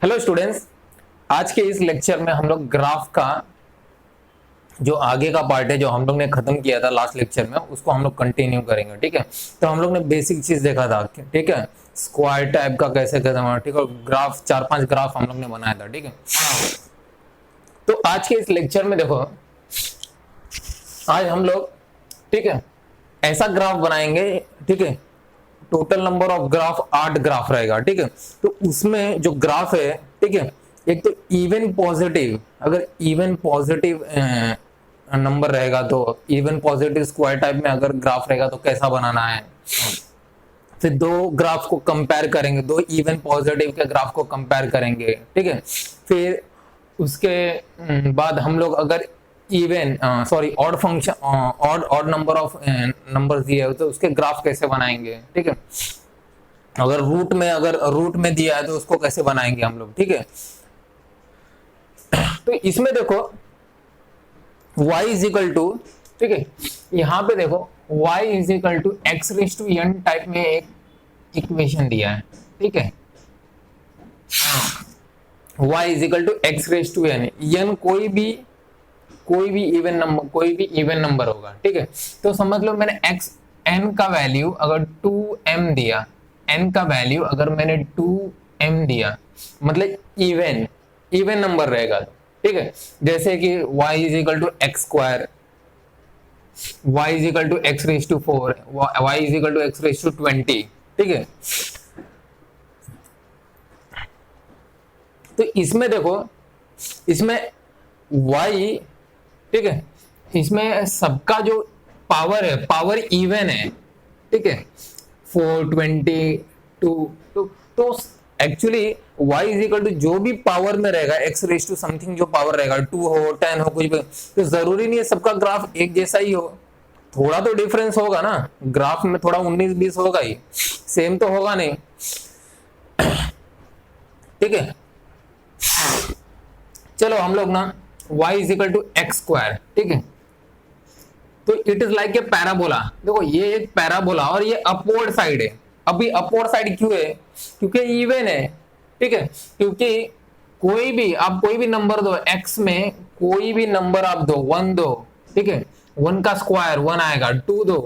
Hello students, आज के इस लेक्चर में हम लोग ग्राफ का जो आगे का पार्ट है जो हम लोग ने खत्म किया था लास्ट लेक्चर में उसको हम लोग कंटिन्यू करेंगे। ठीक है, तो हम लोग ने बेसिक चीज देखा था। ठीक है, स्क्वायर टाइप का कैसे करना, ठीक है, ग्राफ 4-5 ग्राफ हम लोग ने बनाया था। ठीक है, तो आज के इस लेक्चर में देखो, आज हम लोग ठीक है ऐसा ग्राफ बनाएंगे। ठीक है, total number of graph 8 graph रहेगा। ठीक है, तो उसमें जो ग्राफ है, ठीक है, एक तो इवन पॉजिटिव, अगर इवन पॉजिटिव नंबर रहेगा तो इवन पॉजिटिव स्क्वायर टाइप में अगर ग्राफ रहेगा तो कैसा बनाना है। फिर दो ग्राफ को कंपेयर करेंगे, दो इवन पॉजिटिव के ग्राफ को कंपेयर करेंगे। ठीक है, फिर उसके बाद हम लोग अगर even odd function odd number of number दिए हो तो उसके ग्राफ कैसे बनाएंगे। ठीक है, अगर रूट में दिया है तो उसको कैसे बनाएंगे हम लोग। ठीक है, तो इसमें देखो y इज इक्वल टू, ठीक है, यहां पे देखो y is equal to x raise to n type में एक इक्वेशन दिया है। ठीक है, y is equal to x raise to n, n कोई भी इवन नंबर होगा। ठीक है, तो समझ लो मैंने x n का वैल्यू अगर 2m दिया, n का वैल्यू अगर मैंने 2m दिया, मतलब इवन नंबर रहेगा। ठीक है, जैसे कि y is equal to x square, y is equal to x raise to 4, y is equal to x raise to 20। ठीक है, तो इसमें देखो, इसमें y, ठीक है, इसमें सबका जो पावर है, पावर इवन है। ठीक है, 4, 20, 2, तो actually y is equal to जो भी पावर में रहेगा, x रेज टू समथिंग जो पावर रहेगा, 2 हो 10 हो कुछ भी, तो जरूरी नहीं है सबका ग्राफ एक जैसा ही हो, थोड़ा तो डिफरेंस होगा ना, ग्राफ में थोड़ा 19-20 होगा ही, सेम तो होगा नहीं। ठीक है, चलो हम लोग ना y is equal to x square, ठीक है, तो it is like a parabola. देखो ये एक पैराबोला और ये अपवर्ड साइड है। अभी अपवर्ड साइड क्यों है? क्योंकि इवन है। ठीक है, क्योंकि कोई भी नंबर दो x में, कोई भी नंबर आप दो, 1 दो, ठीक है, 1 का स्क्वायर 1 आएगा, 2 दो,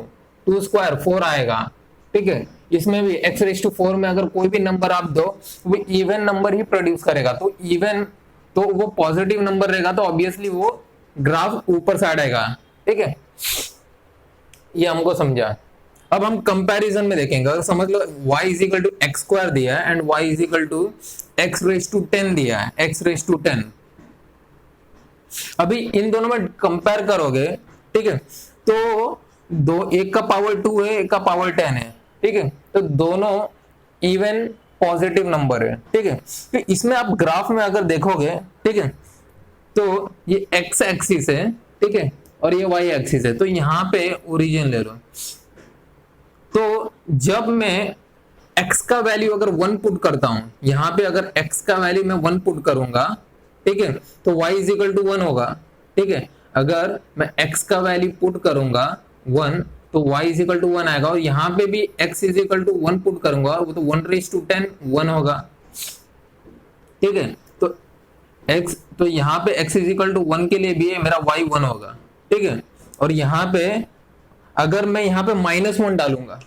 2 स्क्वायर 4 आएगा। ठीक है, इसमें भी x रेज टू 4 में अगर कोई भी नंबर आप दो वो इवन नंबर ही प्रोड्यूस करेगा, तो इवन तो वो पॉजिटिव नंबर रहेगा, तो ऑब्वियसली वो ग्राफ ऊपर साइड आएगा। ठीक है, ये हमको समझा। अब हम कंपैरिजन में देखेंगे। अगर समझ लो y is equal to x square दिया है and y is equal to x raise to 10 दिया है, x रेज टू 10। अभी इन दोनों में कंपेयर करोगे, ठीक है, तो एक का पावर 2 है, एक का पावर 10 है। ठीक है, तो दोनों इवन पॉजिटिव नंबर है। ठीक है, तो इसमें आप ग्राफ में अगर देखोगे, ठीक है, तो ये x एक्सिस है, ठीक है, और ये y एक्सिस है, तो यहां पे ओरिजिन ले लो। तो जब मैं x का वैल्यू अगर 1 पुट करता हूं, यहां पे अगर x का वैल्यू मैं 1 पुट करूंगा, ठीक है, तो y इज इक्वल टू 1 होगा। ठीक है, अगर मैं x का वैल्यू पुट करूंगा 1 तो y इज इक्वल टू 1 आएगा, और यहां पे भी x is equal to 1 put करूंगा वो तो 1 रेज टू 10 1 होगा। ठीक है, तो यहां पे x इज इक्वल टू 1 के लिए भी है, मेरा y 1 होगा। ठीक है, और यहां पे अगर मैं यहां पे -1 डालूंगा,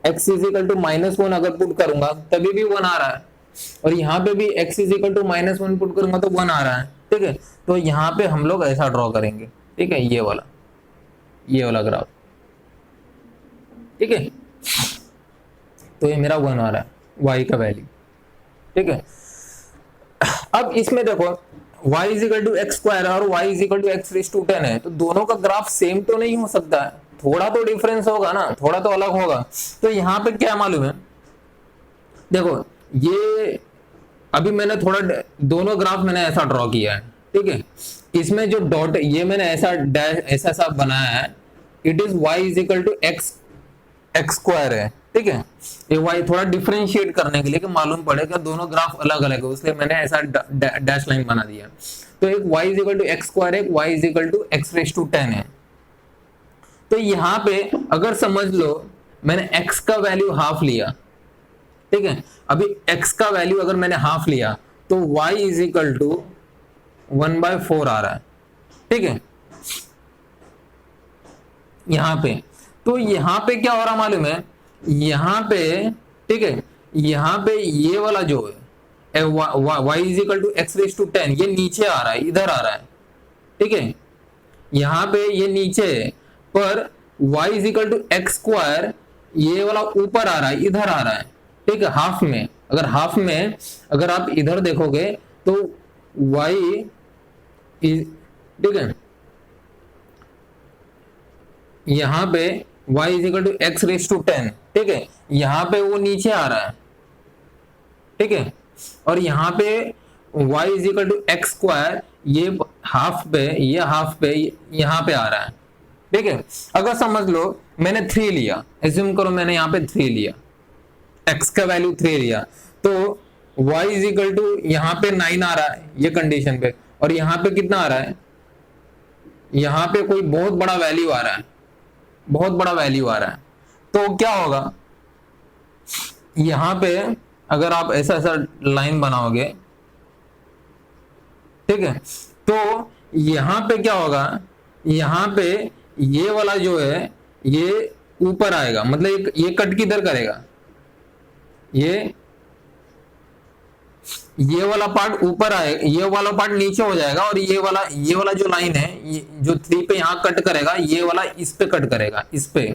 x इज इक्वल टू -1 अगर पुट करूंगा तभी भी 1 आ रहा है, और यहां पे भी x is equal to -1 put करूंगा तो 1 आ रहा है। ठीक है, तो यहां पे हम लोग ऐसा ड्रॉ करेंगे। ठीक है, ये वाला ग्राफ। ठीक है, तो ये मेरा 1 आ रहा है y का वैल्यू। ठीक है, अब इसमें देखो y is equal to x square और y is equal to x raise to 10 है, तो दोनों का ग्राफ सेम तो नहीं हो सकता है, थोड़ा तो डिफरेंस होगा ना, थोड़ा तो अलग होगा। तो यहाँ पे क्या मालूम है, देखो ये अभी मैंने थोड़ा दोनों ग्राफ मैंने ऐसा ड्रॉ किया है। ठीक है, इसमें जो डॉट ये मैंने ऐसा सा बनाया है, it is y is equal to x square है। ठीक है, ये y थोड़ा डिफरेंशिएट करने के लिए कि मालूम पड़ेगा दोनों ग्राफ अलग अलग है, इसलिए मैंने ऐसा डैश लाइन बना दिया। तो एक y is equal to x square है, y is equal to x raise to 10 है। तो यहां पे अगर समझ लो मैंने x का वैल्यू हाफ लिया, ठीक है, अभी x का वैल्यू अगर मैंने हाफ लिया तो y इज इक्वल टू 1/4 आ रहा है, ठीक है। यहां पे तो यहां पे क्या हो रहा मालूम है, यहां पे, ठीक है, यहां पे ये वाला जो है y is equal to x raise to 10 ये नीचे आ रहा है, इधर आ रहा है, ठीक है। यहां पे ये नीचे है, पर y is equal to x square ये वाला ऊपर आ रहा है, इधर आ रहा है, ठीक है, हाफ में। अगर हाफ में अगर आप इधर देखोगे तो y इज, ठीक है, यहां पे y is equal to x raise to 10, ठीक है, यहां पे वो नीचे आ रहा है, ठीक है, और यहां पे y is equal to x square ये हाफ पे, ये हाफ पे यहां पे आ रहा है, ठीक है। अगर समझ लो मैंने 3 लिया, एज्यूम करो मैंने यहां पे 3 लिया, x का वैल्यू 3 लिया, तो y इज इक्वल टू यहां पे 9 आ रहा है ये कंडीशन पे, और यहां पे कितना आ रहा है, यहां पे कोई बहुत बड़ा वैल्यू आ रहा है, बहुत बड़ा वैल्यू आ रहा है। तो क्या होगा, यहां पे अगर आप ऐसा ऐसा लाइन बनाओगे, ठीक है, तो यहां पे क्या होगा, यहां पे ये वाला जो है ये ऊपर आएगा, मतलब ये कट किधर करेगा, ये वाला पार्ट ऊपर आएगा, ये वाला पार्ट नीचे हो जाएगा, और ये वाला जो लाइन है ये जो 3 पे यहां कट करेगा, ये वाला इस पे कट करेगा, इस पे,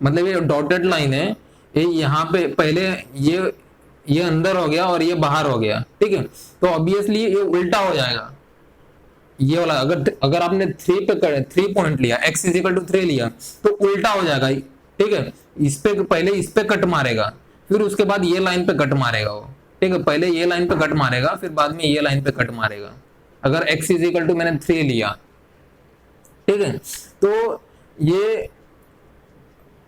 मतलब ये डॉटेड लाइन है, ये यहाँ पे पहले ये अंदर हो गया और ये बाहर हो गया, ठीक है। तो ऑब्वियसली ये उल्टा हो जाएगा, ये वाला अगर आपने 3 पॉइंट लिया, x इज इक्वल टू 3 लिया, तो उल्टा हो जाएगा, ठीक है। इस पे पहले इस पे कट मारेगा, फिर उसके बाद ये लाइन पे कट मारेगा वो, ठीक है, पहले ये लाइन पे कट मारेगा, फिर बाद में ये लाइन पे कट मारेगा। अगर x इज इक्वल टू मैंने 3 लिया, ठीक है, तो ये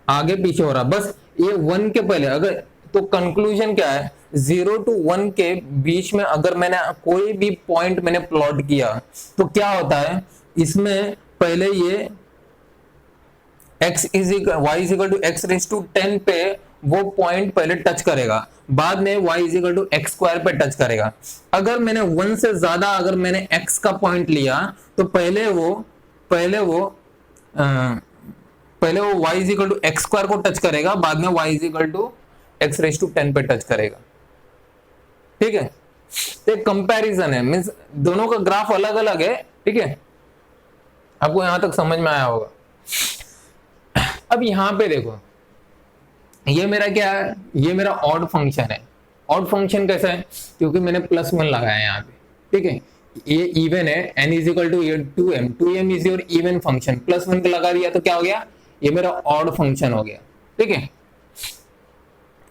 आगे पीछे हो रहा, बस ये 1 के पहले अगर, तो कंक्लूजन क्या है, 0 to 1 के बीच में अगर मैंने कोई भी पॉइंट मैंने प्लॉट किया तो क्या होता है, इसमें पहले ये y is equal to x raise to 10 पे वो पॉइंट पहले टच करेगा, बाद में y is equal to x square पे टच करेगा। अगर मैंने 1 से ज्यादा अगर मैंने x का पॉइंट लिया तो पहले वो y is equal to x square को टच करेगा, बाद में y is equal to x raise to 10 पे टच करेगा, ठीक है। तो एक कंपैरिजन है, मींस दोनों का ग्राफ अलग अलग है, ठीक है, आपको यहां तक समझ में आया होगा। अब यहां पे देखो, ये मेरा क्या है, ये मेरा ऑड फंक्शन है। ऑड फंक्शन कैसा है, क्योंकि मैंने +1 लगाया यहाँ पे, ठीक है, ये इवन है, n is equal to 2m, 2m is your even function, +1 का लगा दिया तो क्या हो गया, ये मेरा ऑड फंक्शन हो गया, ठीक है।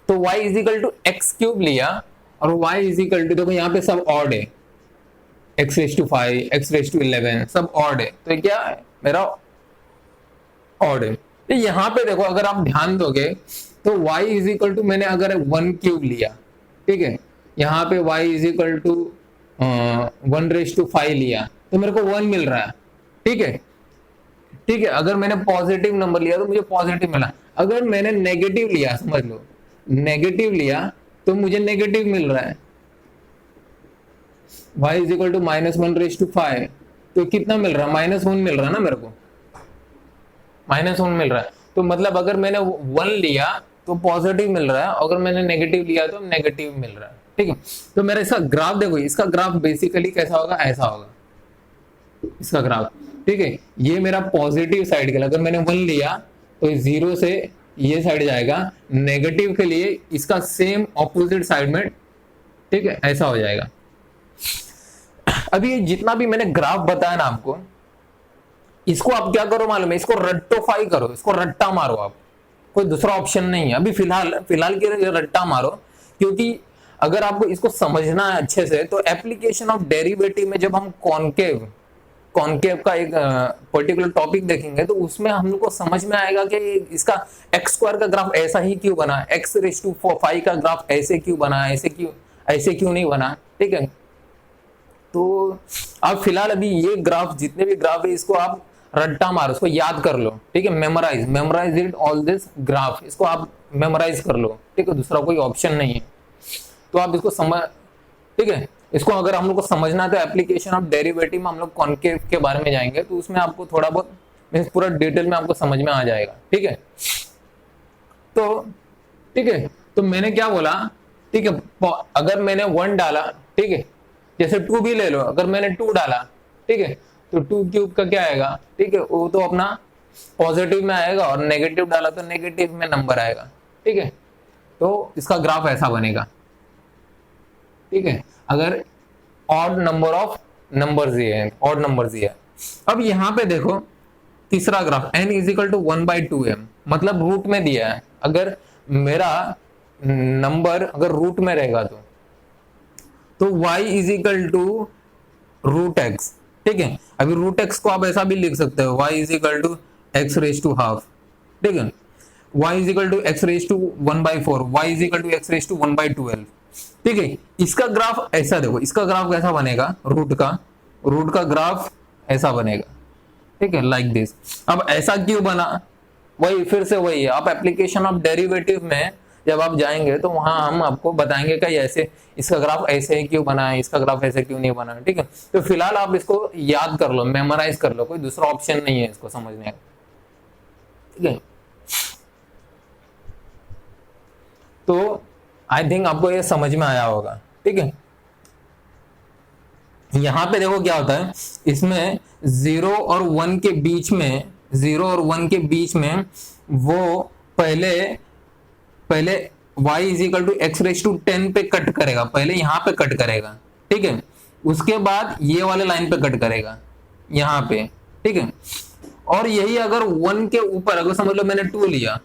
तो y is equal to x cube लिया, और y इज इक्वल टू, देखो यहाँ पे सब ऑड है, x raise to 5, x raise to 11 सब ऑड है, तो क्या है मेरा ऑड है। तो यहाँ पे देखो अगर आप ध्यान दोगे तो y इज इक्वल टू मैंने अगर 1 क्यूब लिया, ठीक है, यहाँ पे y is equal to 1 raise to 5 लिया तो मेरे को 1 मिल रहा है, ठीक है, ठीक है। अगर मैंने पॉजिटिव नंबर लिया तो मुझे पॉजिटिव मिला, अगर मैंने नेगेटिव लिया, समझ लो नेगेटिव लिया तो मुझे नेगेटिव मिल रहा है, y is equal to -1 raise to 5, तो कितना मिल रहा है, -1 मिल रहा है ना मेरे को, -1 मिल रहा है। तो मतलब अगर मैंने 1 लिया तो पॉजिटिव मिल रहा है, अगर मैंने नेगेटिव लिया तो नेगेटिव मिल रहा है, ठीक है। तो मेरा इसका ग्राफ देखो, इसका ग्राफ बेसिकली कैसा होगा, ऐसा होगा इसका ग्राफ, ठीक है। ये मेरा पॉजिटिव साइड के लिए अगर मैंने 1 लिया तो 0 से ये साइड जाएगा, नेगेटिव के लिए इसका सेम ऑपोजिट साइड में, ठीक है, ऐसा हो जाएगा। अभी ये जितना भी मैंने ग्राफ बताया ना आपको, इसको आप क्या करो मालूम है, इसको रट्टोफाई करो, इसको रट्टा मारो आप, कोई दूसरा ऑप्शन नहीं है अभी फिलहाल के लिए, रट्टा मारो। क्योंकि अगर आपको इसको समझना है अच्छे से तो एप्लीकेशन ऑफ डेरिवेटिव में जब हम कॉनकेव का एक पर्टिकुलर टॉपिक देखेंगे तो उसमें हम लोग को समझ में आएगा कि इसका एक्स स्क्वायर का ग्राफ ऐसा ही क्यों बना, एक्स रेज टू 5 का ग्राफ ऐसे क्यों बना, ऐसे क्यों नहीं बना, ठीक है। तो आप फिलहाल अभी ये ग्राफ, जितने भी ग्राफ है इसको आप रट्टा मारो, इसको याद कर लो, ठीक है, memorise it all this graph, इसको आप मेमोराइज कर लो, ठीक है, दूसरा कोई ऑप्शन नहीं है। तो आप इसको समझ, ठीक है, इसको अगर हम लोग को समझना है तो एप्लीकेशन ऑफ डेरिवेटिव में हम लोग कॉन्केव के बारे में जाएंगे, तो उसमें आपको थोड़ा बहुत मीन्स पूरा डिटेल में आपको समझ में आ जाएगा। ठीक है, तो ठीक है, तो मैंने क्या बोला, ठीक है, अगर मैंने 1 डाला, ठीक है, जैसे 2 भी ले लो, अगर मैंने 2 डाला, ठीक है, तो 2 क्यूब का क्या आएगा, ठीक है, वो तो अपना पॉजिटिव में आएगा, और नेगेटिव डाला तो नेगेटिव में नंबर आएगा। ठीक है, तो इसका ग्राफ ऐसा बनेगा। ठीक है, अगर ऑड नंबर ऑफ नंबर्स ये है, ऑड नंबर्स ये है। अब यहां पे देखो तीसरा graph n is equal to 1/2m, मतलब रूट में दिया है। अगर मेरा नंबर अगर रूट में रहेगा तो y is equal to root x. ठीक है, अभी रूट एक्स को आप ऐसा भी लिख सकते हो, y is equal to x raise to half. ठीक है, y is equal to x raise to 1/4, y is equal to x raise to 1/12। ठीक है, इसका ग्राफ ऐसा देखो, इसका ग्राफ कैसा बनेगा, रूट का ग्राफ ऐसा बनेगा। ठीक है, लाइक दिस। अब ऐसा क्यों बना, वही फिर से वही है, आप एप्लीकेशन ऑफ डेरिवेटिव में जब आप जाएंगे तो वहां हम आपको बताएंगे कि ऐसे इसका ग्राफ ऐसे क्यों बना है, इसका ग्राफ ऐसे क्यों नहीं बना है। ठीक है, तो फिलहाल आप इसको याद कर लो, मेमोराइज कर लो, कोई दूसरा ऑप्शन नहीं है इसको समझने का। ठीक है, तो आई थिंक आपको ये समझ में आया होगा। ठीक है, यहां पे देखो क्या होता है, इसमें 0 और 1 के बीच में, 0 और 1 के बीच में वो पहले y is equal to x raise to 10 पे कट करेगा, पहले यहां पे कट करेगा। ठीक है, उसके बाद ये वाले लाइन पे कट करेगा यहां पे। ठीक है, और यही अगर 1 के ऊपर, अगर समझ लो मैंने 2 लिया,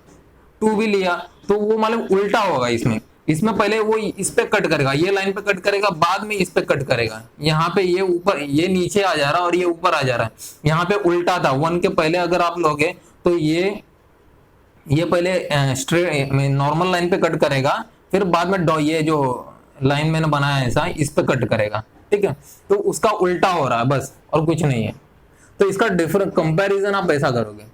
2 भी लिया, तो वो मतलब उल्टा होगा। इसमें पहले वो इस पे कट करेगा, ये लाइन पे कट करेगा, बाद में इस पे कट करेगा। यहाँ पे ये ऊपर, ये नीचे आ जा रहा है और ये ऊपर आ जा रहा है। यहाँ पे उल्टा था, 1 के पहले अगर आप लोगे तो ये पहले स्ट्रेट नॉर्मल लाइन पे कट करेगा, फिर बाद में ये जो लाइन मैंने बनाया ऐसा, इस पे कट करेगा। ठीक है, तो उसका उल्टा हो रहा है बस, और कुछ नहीं है। तो इसका डिफरेंट कंपैरिजन आप ऐसा करोगे।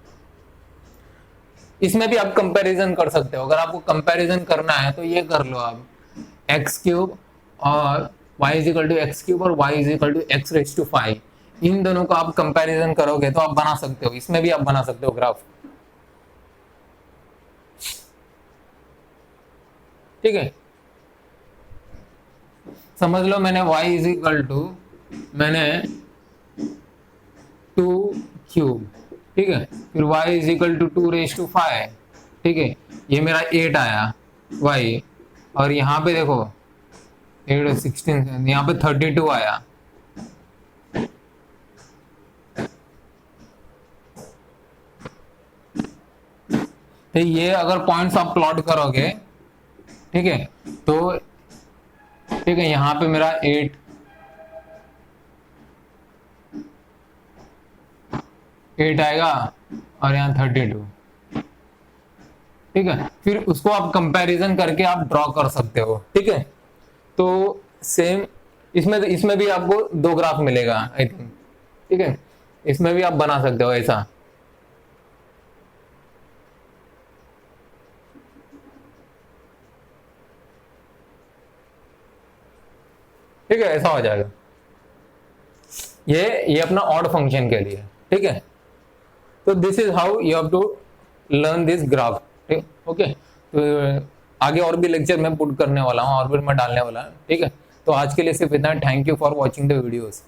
इसमें भी आप कंपैरिजन कर सकते हो, अगर आपको कंपैरिजन करना है तो ये कर लो आप, एक्स क्यूब और y is equal to x cube और y is equal to x raise to 5, इन दोनों का आप कंपैरिजन करोगे तो आप बना सकते हो, इसमें भी आप बना सकते हो ग्राफ। ठीक है, समझ लो मैंने y इजिकल टू मैंने 2 क्यूब, ठीक है, फिर y is equal to 2 raise to 5। ठीक है, ये मेरा 8 आया y, और यहाँ पे देखो 8 16, यहाँ पे 32 आया। तो ये अगर पॉइंट्स आप प्लॉट करोगे, ठीक है, तो ठीक है, यहाँ पे मेरा 8 आएगा और यहाँ 32। ठीक है, फिर उसको आप कंपैरिजन करके आप ड्रॉ कर सकते हो। ठीक है, तो सेम इसमें भी आपको 2 ग्राफ मिलेगा आई थिंक। ठीक है, इसमें भी आप बना सकते हो ऐसा। ठीक है, ऐसा हो जाएगा। ये अपना ऑड फंक्शन के लिए। ठीक है, तो this is how you have to learn this graph. ठीक, ओके, तो आगे और भी लेक्चर मैं पुट करने वाला हूँ और भी मैं डालने वाला हूँ। ठीक है, तो आज के लिए सिर्फ इतना। Thank you for watching the videos.